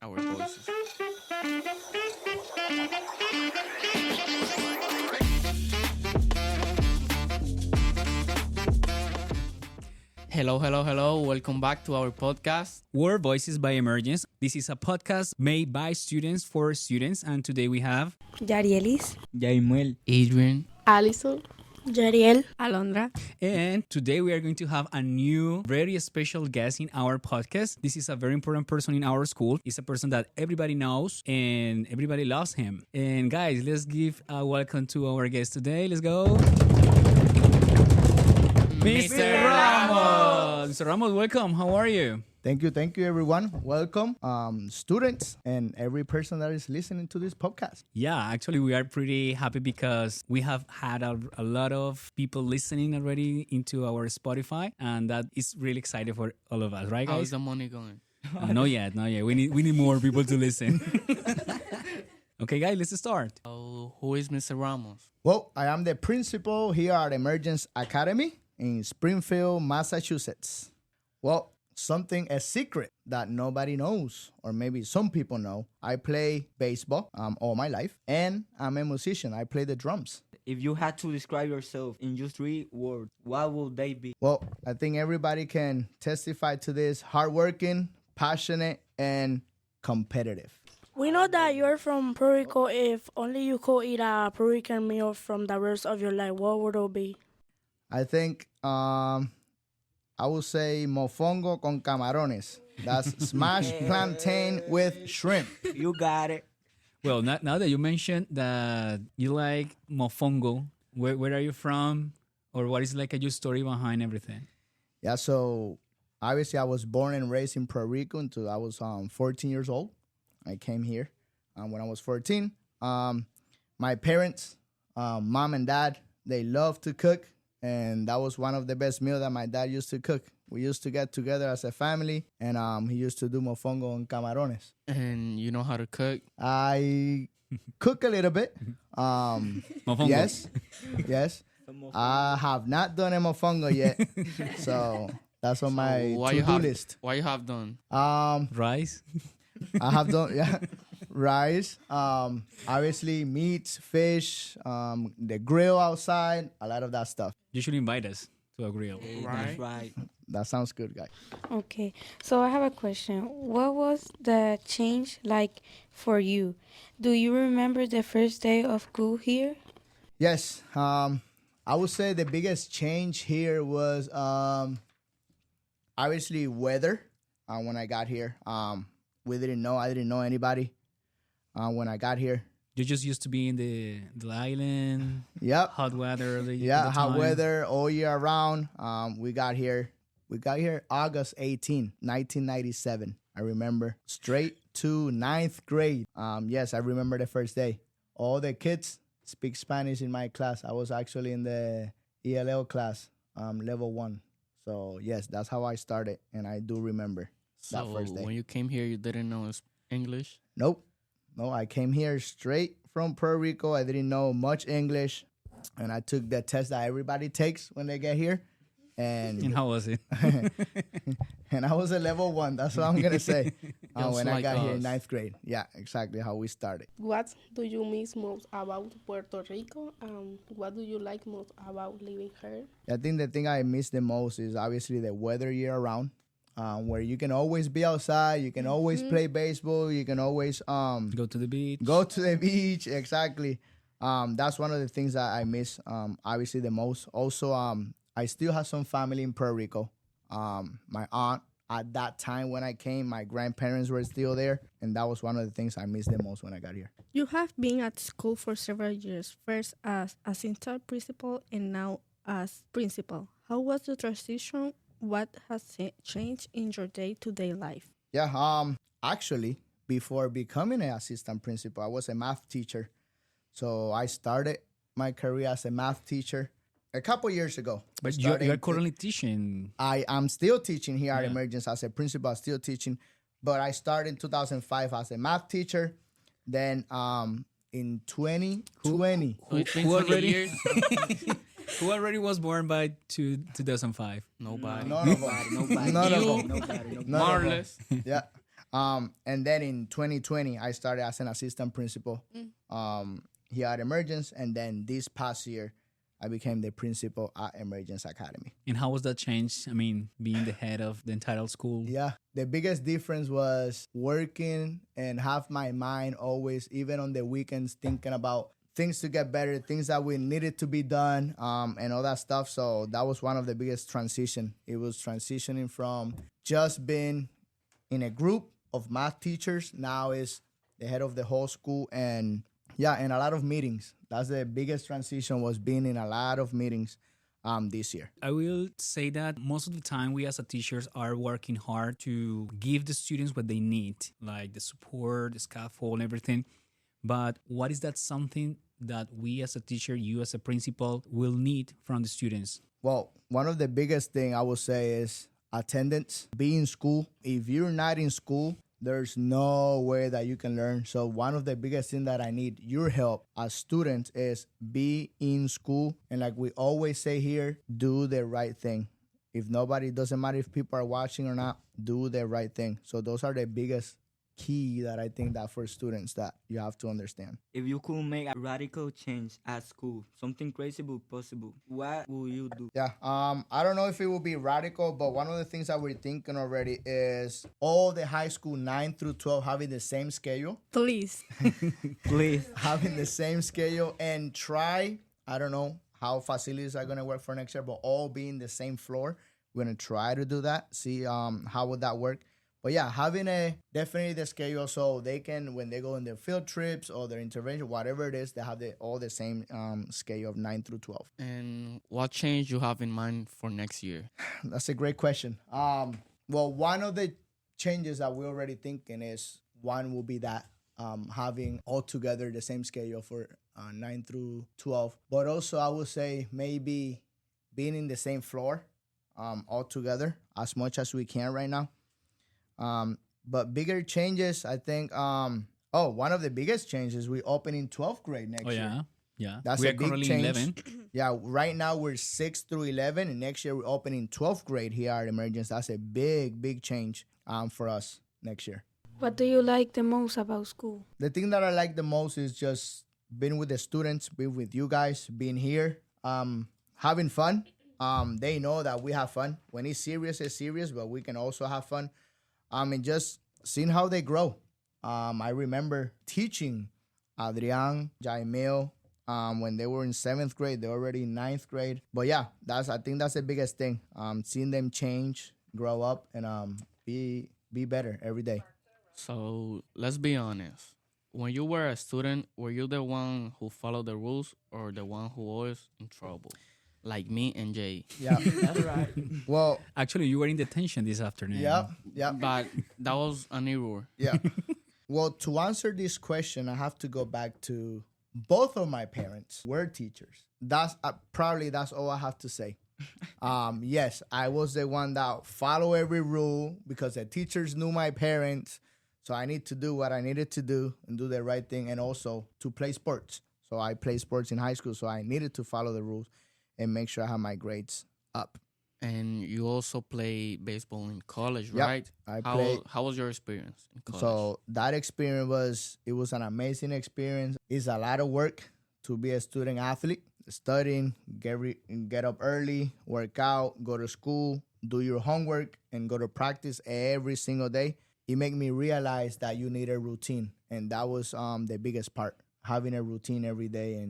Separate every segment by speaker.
Speaker 1: our voices. Hello, hello, hello. Welcome back to our podcast.
Speaker 2: We're Voices by Emergence. This is a podcast made by students for students, and today we have
Speaker 3: Yarielis,
Speaker 4: Jaimuel,
Speaker 1: Adrian.
Speaker 3: Alison, Yariel, Alondra.
Speaker 2: And today we are going to have a new, very special guest in our podcast. This is a very important person in our school. He's a person that everybody knows and everybody loves him. And guys, let's give a welcome to our guest today. Let's go. Mr. Ramos. Mr. Ramos, welcome. How are you?
Speaker 4: thank you, everyone. Welcome, students, and every person that is listening to this podcast.
Speaker 2: Yeah, actually, we are pretty happy because we have had a lot of people listening already into our Spotify, and that is really exciting for all of us, right,
Speaker 1: How's
Speaker 2: guys?
Speaker 1: the money going?
Speaker 2: Not yet. We need more people to listen. Okay, guys, let's start.
Speaker 1: Who is Mr. Ramos?
Speaker 4: Well, I am the principal here at Emergence Academy in Springfield, Massachusetts. Well, something a secret that nobody knows, or maybe some people know. I play baseball all my life, and I'm a musician. I play the drums.
Speaker 5: If you had to describe yourself in just 3 words, what would they be?
Speaker 4: Well, I think everybody can testify to this: hardworking, passionate, and competitive.
Speaker 3: We know that you're from Puerto Rico. If only you could eat a Puerto Rican meal from the rest of your life, what would it be?
Speaker 4: I think I would say mofongo con camarones. That's smashed plantain with shrimp.
Speaker 5: You got it.
Speaker 2: Well, now that you mentioned that you like mofongo, where are you from? Or what is like your story behind everything?
Speaker 4: Yeah, so obviously I was born and raised in Puerto Rico until I was 14 years old. I came here when I was 14. My parents, mom and dad, they love to cook. And that was one of the best meals that my dad used to cook. We used to get together as a family, and he used to do mofongo and camarones.
Speaker 1: And you know how to cook?
Speaker 4: I cook a little bit.
Speaker 2: Mofongo.
Speaker 4: Yes. I have not done a mofongo yet, so that's on my to-do list.
Speaker 1: What you have done?
Speaker 2: Rice?
Speaker 4: I have done rice, obviously meats, fish, the grill outside, a lot of that stuff.
Speaker 2: You should invite us to a grill.
Speaker 5: That's right.
Speaker 4: That sounds good, guys.
Speaker 6: Okay, so I have a question. What was the change like for you? Do you remember the first day of school here?
Speaker 4: Yes, I would say the biggest change here was obviously weather. When I got here, I didn't know anybody when I got here.
Speaker 2: You just used to be in the island.
Speaker 4: Yep.
Speaker 2: Hot weather.
Speaker 4: Hot weather all year round. We got here August 18, 1997. I remember straight to 9th grade. Yes, I remember the first day. All the kids speak Spanish in my class. I was actually in the ELL class, level 1. So yes, that's how I started, and I do remember that first day.
Speaker 1: When you came here, you didn't know English?
Speaker 4: Nope. No, I came here straight from Puerto Rico. I didn't know much English, and I took the test that everybody takes when they get here.
Speaker 2: And how was it?
Speaker 4: And I was a level 1. That's what I'm going to say. When I
Speaker 1: like
Speaker 4: got here in
Speaker 1: us.
Speaker 4: 9th grade. Yeah, exactly how we started.
Speaker 7: What do you miss most about Puerto Rico? What do you like most about living here?
Speaker 4: I think the thing I miss the most is obviously the weather year round, where you can always be outside, you can always play baseball, you can always
Speaker 2: Go to the beach.
Speaker 4: go to the beach. Exactly. That's one of the things that I miss obviously the most. Also, I still have some family in Puerto Rico. My aunt, at that time when I came, my grandparents were still there, and that was one of the things I missed the most when I got here.
Speaker 7: You have been at school for several years, first as assistant principal and now as principal. How was the transition? What has changed in your day-to-day life?
Speaker 4: Yeah, actually, before becoming an assistant principal, I was a math teacher. So I started my career as a math teacher a couple years ago.
Speaker 2: But you are currently teaching.
Speaker 4: I am still teaching here at Emergence as a principal, still teaching. But I started in 2005 as a math teacher. Then in 2020.
Speaker 1: So it's been 20 years?
Speaker 2: Who already was born by 2005?
Speaker 1: Nobody.
Speaker 4: None of them.
Speaker 5: Nobody.
Speaker 4: None of
Speaker 1: You?
Speaker 4: them.
Speaker 5: Nobody.
Speaker 4: None of
Speaker 1: More or
Speaker 4: them.
Speaker 1: less.
Speaker 4: Yeah. And then in 2020, I started as an assistant principal here at Emergence. And then this past year, I became the principal at Emergence Academy.
Speaker 2: And how was that change? I mean, being the head of the entire school.
Speaker 4: Yeah, the biggest difference was working and have my mind always, even on the weekends, thinking about things to get better, things that we needed to be done, and all that stuff. So that was one of the biggest transition. It was transitioning from just being in a group of math teachers, now is the head of the whole school, and and a lot of meetings. That's the biggest transition, was being in a lot of meetings this year.
Speaker 2: I will say that most of the time we as a teachers are working hard to give the students what they need, like the support, the scaffold, and everything. But what is that something that we as a teacher, you as a principal, will need from the students?
Speaker 4: Well, one of the biggest thing I would say is attendance. Be in school. If you're not in school, there's no way that you can learn. So one of the biggest thing that I need your help as students is be in school. And like we always say here, do the right thing. If nobody, doesn't matter if people are watching or not, do the right thing. So those are the biggest key that I think that for students that you have to understand.
Speaker 5: If you could make a radical change at school, something crazy but possible, what would you do?
Speaker 4: Yeah, I don't know if it will be radical, but one of the things that we're thinking already is all the high school 9 through 12 having the same schedule.
Speaker 7: Please.
Speaker 5: Please.
Speaker 4: Having the same schedule and try, I don't know how facilities are going to work for next year, but all being the same floor. We're going to try to do that, see how would that work. But yeah, having definitely the schedule so they can, when they go in their field trips or their intervention, whatever it is, they have all the same schedule of 9 through 12.
Speaker 1: And what change you have in mind for next year?
Speaker 4: That's a great question. Well, one of the changes that we're already thinking is one will be that having all together the same schedule for 9 through 12. But also I would say maybe being in the same floor all together as much as we can right now. But bigger changes, I think, one of the biggest changes, we open in 12th grade next year.
Speaker 2: Yeah.
Speaker 4: That's
Speaker 2: we
Speaker 4: a
Speaker 2: are
Speaker 4: big
Speaker 2: currently
Speaker 4: change.
Speaker 2: 11.
Speaker 4: Yeah, right now we're 6 through 11, and next year we're opening 12th grade here at Emergence. That's a big change for us next year.
Speaker 6: What do you like the most about school?
Speaker 4: The thing that I like the most is just being with the students, being with you guys, being here, having fun. They know that we have fun. When it's serious, but we can also have fun. And just seeing how they grow. I remember teaching Adrian, Jaimel, when they were in 7th grade. They're already in 9th grade. But yeah, I think that's the biggest thing. Seeing them change, grow up, and be better every day.
Speaker 1: So let's be honest. When you were a student, were you the one who followed the rules or the one who was in trouble? Like me and Jay.
Speaker 4: Yeah,
Speaker 5: That's right.
Speaker 4: well,
Speaker 2: Actually, you were in detention this afternoon.
Speaker 4: yeah.
Speaker 1: But that was an error.
Speaker 4: Yeah. Well, to answer this question, I have to go back to both of my parents were teachers. That's that's all I have to say. Yes, I was the one that followed every rule because the teachers knew my parents. So I need to do what I needed to do and do the right thing, and also to play sports. So I played sports in high school, so I needed to follow the rules and make sure I have my grades up.
Speaker 1: And you also play baseball in college,
Speaker 4: Yep,
Speaker 1: right?
Speaker 4: I played.
Speaker 1: How was your experience in college?
Speaker 4: So that experience was an amazing experience. It's a lot of work to be a student athlete, studying, get up early, work out, go to school, do your homework, and go to practice every single day. It made me realize that you need a routine, and that was the biggest part, having a routine every day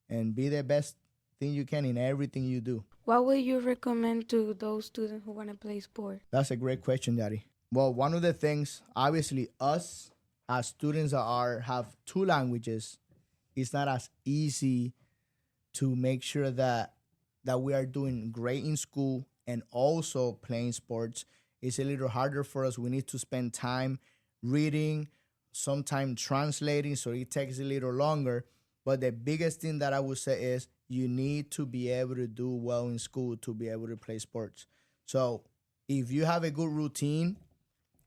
Speaker 4: and be the best thing you can in everything you do.
Speaker 6: What would you recommend to those students who want to play sport?
Speaker 4: That's a great question, Daddy. Well, one of the things, obviously, us as students have 2 languages, it's not as easy to make sure that we are doing great in school and also playing sports. It's a little harder for us. We need to spend time reading, sometimes translating, so it takes a little longer. But the biggest thing that I would say is you need to be able to do well in school to be able to play sports. So if you have a good routine,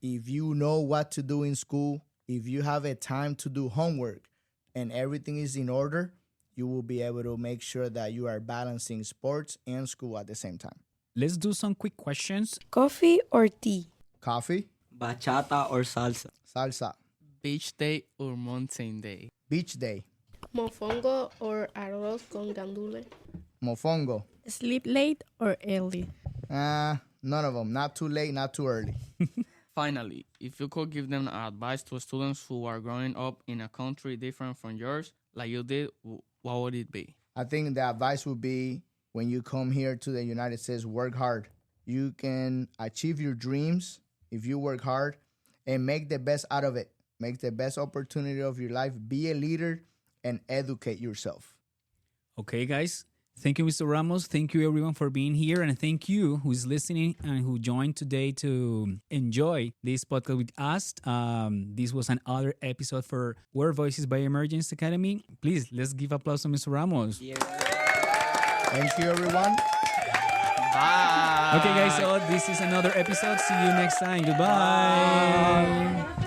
Speaker 4: if you know what to do in school, if you have a time to do homework and everything is in order, you will be able to make sure that you are balancing sports and school at the same time.
Speaker 2: Let's do some quick questions.
Speaker 6: Coffee or tea?
Speaker 4: Coffee?
Speaker 5: Bachata or salsa?
Speaker 4: Salsa.
Speaker 1: Beach day or mountain day?
Speaker 4: Beach day.
Speaker 8: Mofongo or arroz con gandule?
Speaker 4: Mofongo.
Speaker 7: Sleep late or early?
Speaker 4: None of them. Not too late, not too early.
Speaker 1: Finally, if you could give them advice to students who are growing up in a country different from yours, like you did, what would it be?
Speaker 4: I think the advice would be when you come here to the United States, work hard. You can achieve your dreams if you work hard and make the best out of it. Make the best opportunity of your life. Be a leader and educate yourself.
Speaker 2: Okay, guys. Thank you, Mr. Ramos. Thank you, everyone, for being here. And thank you who's listening and who joined today to enjoy this podcast with us. This was another episode for Word Voices by Emergence Academy. Please, let's give applause to Mr. Ramos.
Speaker 5: Yeah.
Speaker 4: Thank you, everyone.
Speaker 1: Bye.
Speaker 2: Okay, guys, so this is another episode. See you next time. Goodbye.